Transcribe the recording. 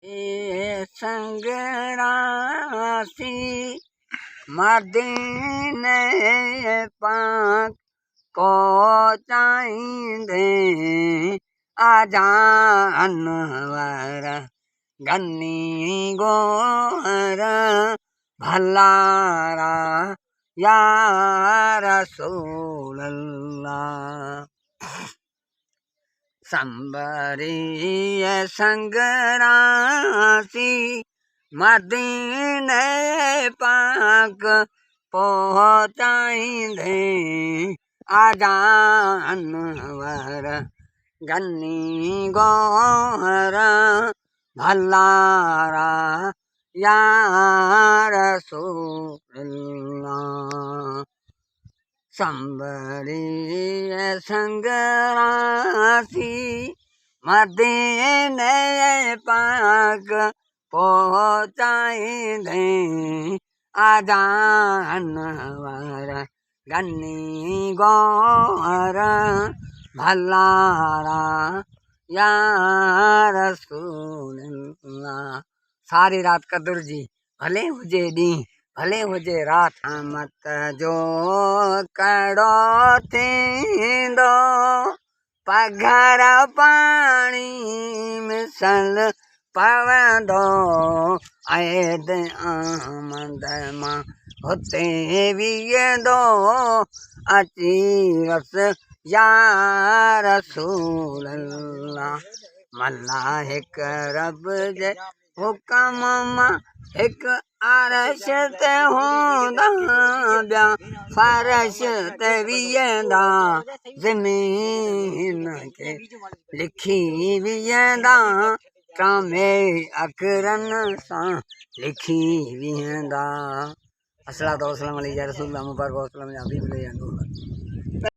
ए संगरासी मदीने पाक को चाहींदे आजान वर गन्नी गोर भलारा या रसूल अल्लाह। संबरी संगरासी मदीने पाक पहुँचाईंदे आजान वर गन्नी गोहर भलारा या रसूलल्लाह। संबरी संगरासी मदीने पाक पहुँचाईंदे आजान वर गन्नी गोहर भलारा या रसूलल्लाह। सारी रात कदुर जी भले हुजे ॾींहुं भले हुजे रात मत जो कड़ो थींदो पघर पाणी मिसल पवंदो ऐद आमद मां हुते बीहंदो अची वस या रसूल अल्लाह। मल्ला हिक रब जे हुकम मां हिक अरश ते हूंदा ॿिया फर्श ते बीहंदा ज़मीन खे लिखी बीहंदा कामे अखरनि सां लिखी बीहंदा। अस्सलातु वस्सलामु अलैका या रसूलल्लाह मुबारक वस्सलाम या हबीब अल्लाह।